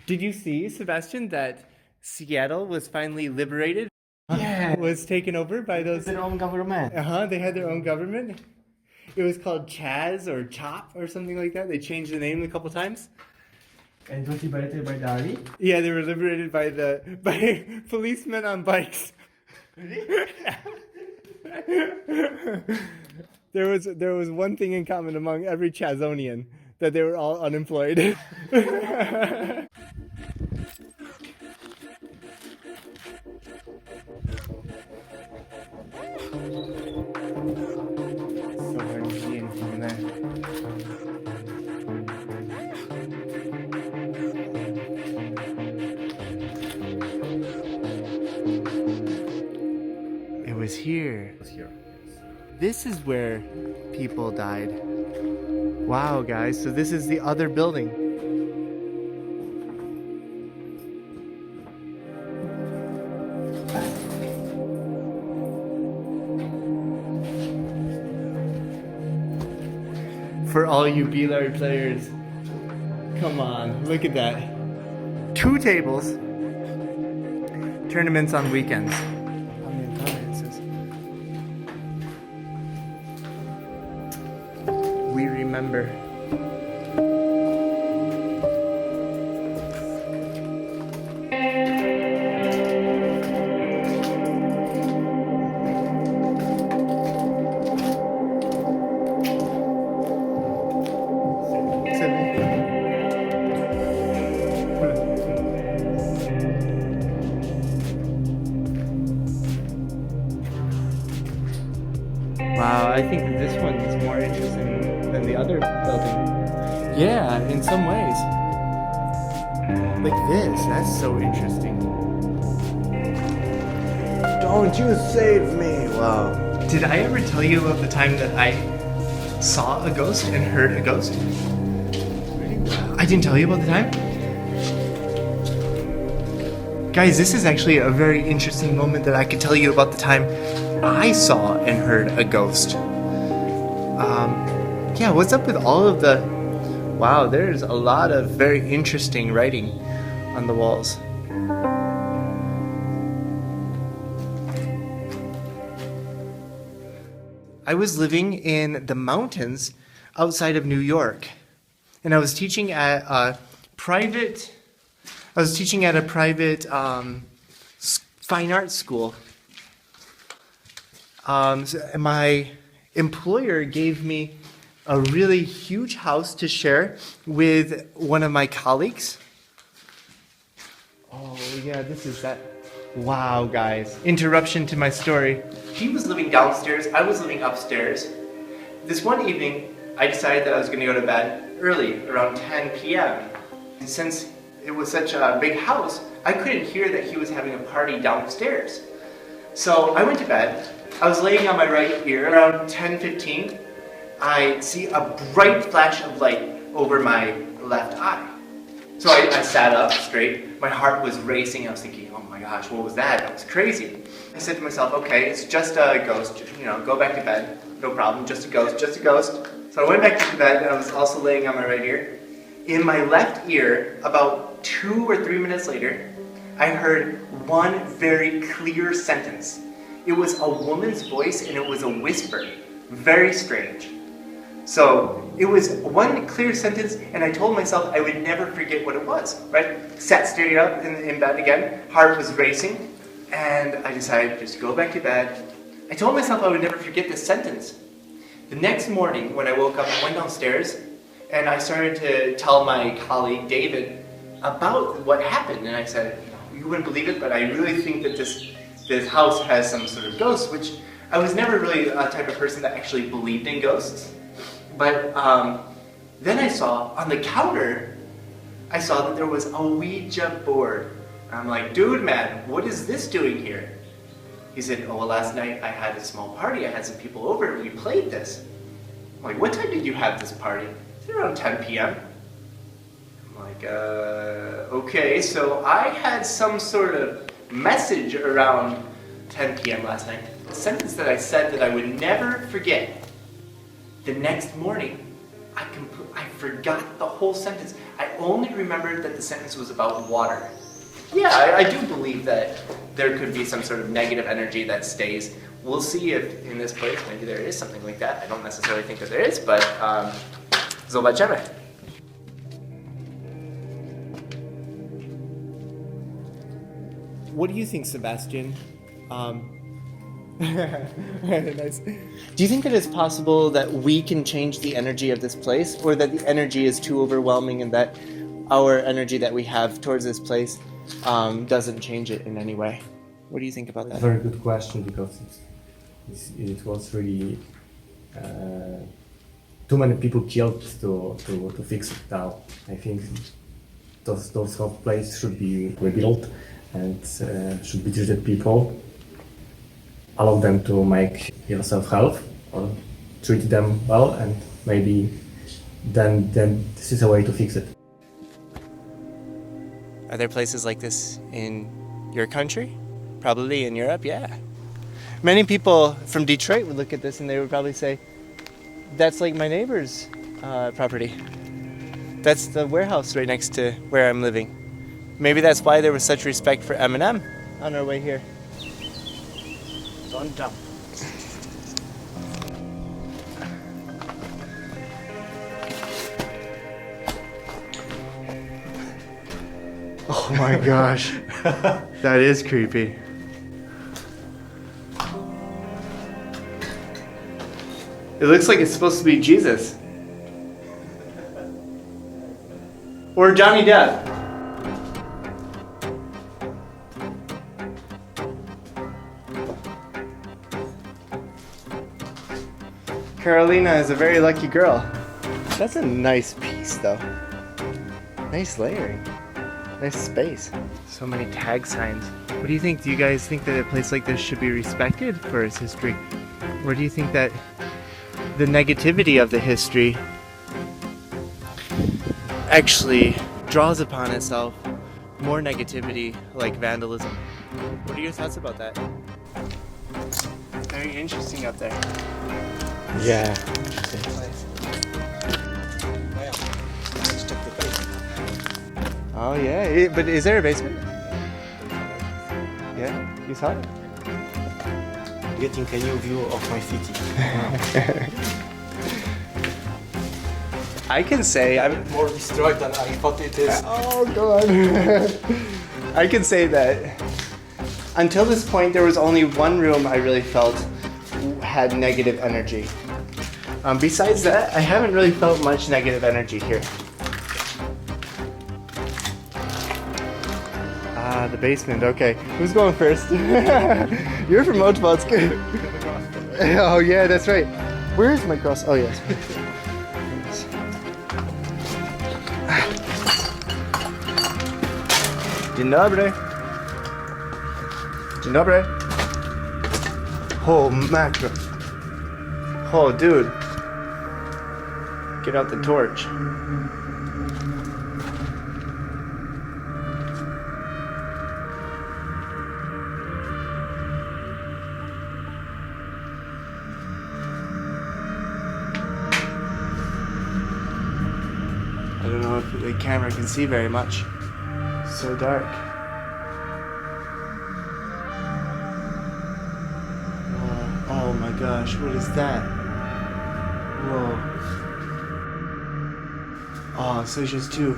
Did you see, Sebastian, that Seattle was finally liberated? Yeah, Was taken over by those. their own government. They had their own government. It was called Chaz or Chop or something like that. They changed the name a couple times. And it was liberated by the army. Yeah, they were liberated by policemen on bikes. There was one thing in common among every Chazonian, that they were all unemployed. So hard to see anything in there. It was here. This is where people died. Wow, guys, so this is the other building. For all you B-Larry players, come on, look at that. 2 tables. Tournaments on weekends. How many comments is we remember. Wow, I think that this one is more interesting than the other building. Yeah, in some ways. Like this, that's so interesting. Don't you save me! Wow. Did I ever tell you about the time that I saw a ghost and heard a ghost? I didn't tell you about the time? Guys, this is actually a very interesting moment that I could tell you about the time I saw and heard a ghost. Yeah, what's up with all of the... Wow, there's a lot of very interesting writing on the walls. I was living in the mountains outside of New York, and I was teaching at a private fine arts school. My employer gave me a really huge house to share with one of my colleagues. Oh yeah, this is that. Wow, guys. Interruption to my story. He was living downstairs, I was living upstairs. This one evening, I decided that I was going to go to bed early, around 10 p.m. And since it was such a big house, I couldn't hear that he was having a party downstairs. So I went to bed. I was laying on my right ear. Around 10:15, I see a bright flash of light over my left eye. So I sat up straight. My heart was racing. I was thinking, oh my gosh, what was that? That was crazy. I said to myself, okay, it's just a ghost. Go back to bed. No problem. Just a ghost. Just a ghost. So I went back to bed, and I was also laying on my right ear. In my left ear, about 2 or 3 minutes later, I heard one very clear sentence. It was a woman's voice, and it was a whisper. Very strange. So it was one clear sentence, and I told myself I would never forget what it was, right? Sat straight up in bed again, heart was racing, and I decided just to go back to bed. I told myself I would never forget this sentence. The next morning, when I woke up, I went downstairs, and I started to tell my colleague, David, about what happened. And I said, you wouldn't believe it, but I really think that this house has some sort of ghost, which I was never really a type of person that actually believed in ghosts. But then I saw on the counter, I saw that there was a Ouija board. And I'm like, dude, man, what is this doing here? He said, oh, well, last night I had a small party. I had some people over and we played this. I'm like, what time did you have this party? It's around 10 p.m. I'm like, okay, so I had some sort of message around 10 p.m. last night. A sentence that I said that I would never forget. The next morning, I forgot the whole sentence. I only remembered that the sentence was about water. Yeah, I do believe that there could be some sort of negative energy that stays. We'll see if in this place maybe there is something like that. I don't necessarily think that there is, but zobaczymy. What do you think, Sebastian? Nice. Do you think that it's possible that we can change the energy of this place, or that the energy is too overwhelming and that our energy that we have towards this place doesn't change it in any way? What do you think about that? Very good question, because it was really too many people killed to fix it now. I think those whole place should be rebuilt and should be treated people. Allow them to make yourself health or treat them well, and maybe then this is a way to fix it. Are there places like this in your country? Probably in Europe, yeah. Many people from Detroit would look at this and they would probably say, that's like my neighbor's property. That's the warehouse right next to where I'm living. Maybe that's why there was such respect for Eminem on our way here. Don't jump. Oh my gosh, that is creepy. It looks like it's supposed to be Jesus. Or Johnny Depp. Carolina is a very lucky girl. That's a nice piece though. Nice layering. Nice space. So many tag signs. What do you think? Do you guys think that a place like this should be respected for its history? Or do you think that the negativity of the history actually draws upon itself more negativity, like vandalism? What are your thoughts about that? Very interesting up there. Yeah. Oh yeah, but is there a basement? Yeah, you saw it? Getting a new view of my city. I can say I'm More destroyed than I thought it is. Oh god. I can say that until this point there was only one room I really felt had negative energy. Besides that, I haven't really felt much negative energy here. Ah, the basement, okay. Who's going first? You're from Otwock. Oh yeah, that's right. Where is my cross? Oh yes. Dzień dobry. Dzień dobry. Oh, macro. Oh, dude. Get out the torch. I don't know if the camera can see very much. It's so dark. Oh my gosh, what is that? Whoa. O, coś jest tu.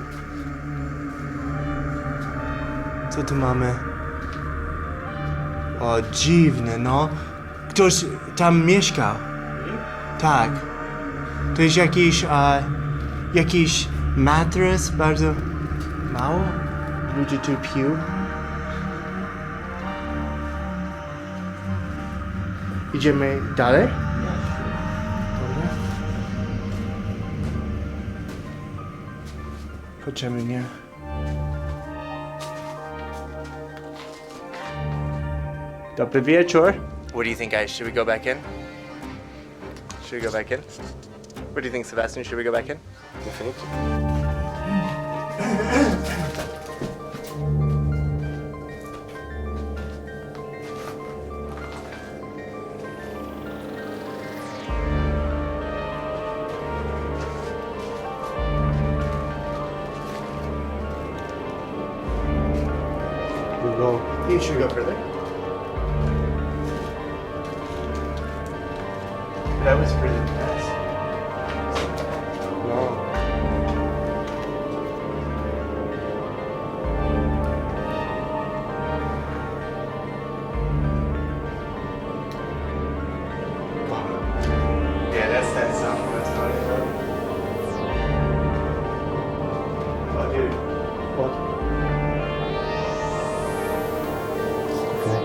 Co tu mamy? O, dziwne, no. Ktoś tam mieszkał. Tak. To jest jakiś mattress, bardzo mało. Ludzie tu piją. Idziemy dalej? Dobra. Chodźmy, nie? Dobry wieczór. What do you think, guys? Should we go back in? Should we go back in? What do you think, Sebastian? Should we go back in? Definitely. go. You should go further. That was further than this. No. Yeah, that's that sound I was talking about. Oh, dude. What? Okay.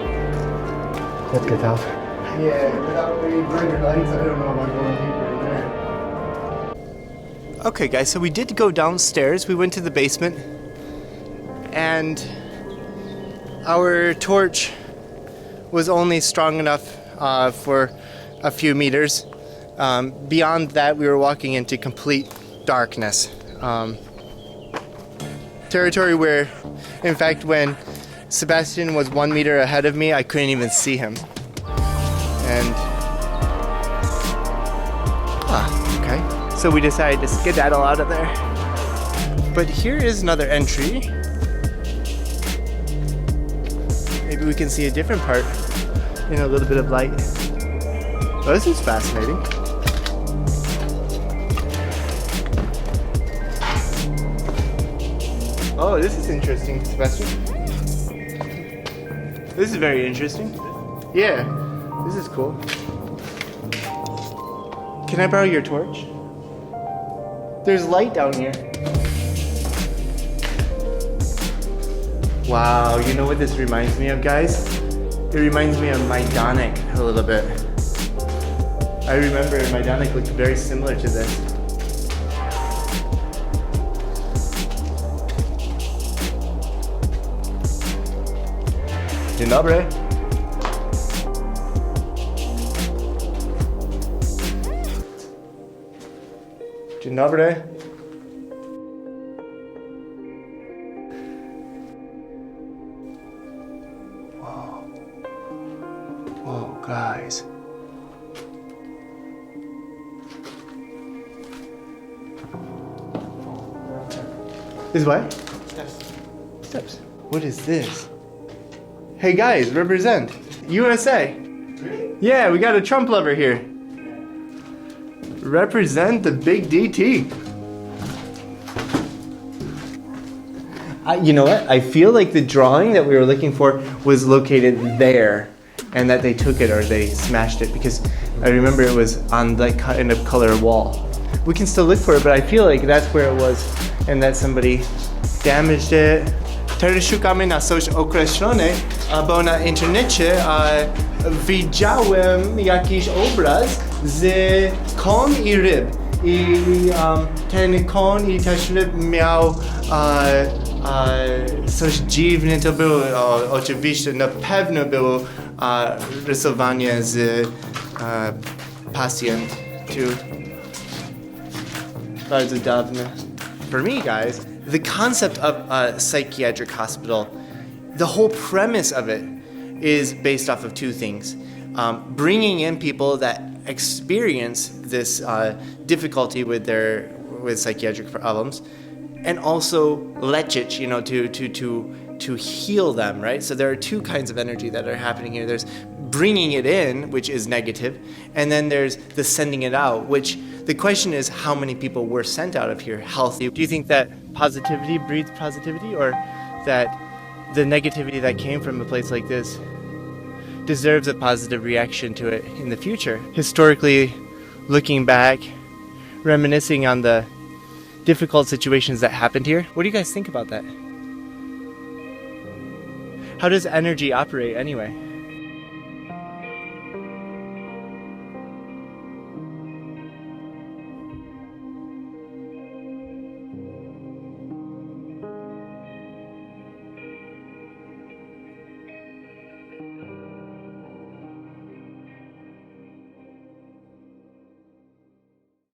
Let's get out. Yeah, without any brighter lights, I don't know about going deeper in there. Okay, guys, so we did go downstairs. We went to the basement, and our torch was only strong enough for a few meters. Beyond that, we were walking into complete darkness. Territory where, in fact, when Sebastian was 1 meter ahead of me, I couldn't even see him. And okay. So we decided to skedaddle out of there. But here is another entry. Maybe we can see a different part in a little bit of light. Oh, this is fascinating. Oh, this is interesting, Sebastian. This is very interesting. Yeah. This is cool. Can I borrow your torch? There's light down here. Wow, you know what this reminds me of, guys? It reminds me of Majdanek a little bit. I remember Majdanek looked very similar to this. Dzień dobry. Dzień dobry. Whoa. Whoa, guys. Is what? Steps. Steps. What is this? Hey guys, represent. USA. Really? Yeah, we got a Trump lover here. Represent the big DT. You know what? I feel like the drawing that we were looking for was located there, and that they took it or they smashed it, because I remember it was on the kind of color wall. We can still look for it, but I feel like that's where it was, and that somebody damaged it. Teraz szukamy na coś określone, bo na internecie widziałem jakiś obraz z koń i ryb. I ten koń i też ryb miał coś dziwne to było. Oczywiście na pewno było rysowanie z pacjent tu. Bardzo dawne. For me, guys, the concept of a psychiatric hospital, the whole premise of it is based off of two things. Bringing in people that experience this difficulty with psychiatric problems, and also leczyć, you know, to heal them, right? So there are two kinds of energy that are happening here. There's bringing it in, which is negative, and then there's the sending it out, which the question is how many people were sent out of here healthy. Do you think that positivity breeds positivity, or that the negativity that came from a place like this deserves a positive reaction to it in the future? Historically, looking back, reminiscing on the difficult situations that happened here, what do you guys think about that? How does energy operate anyway?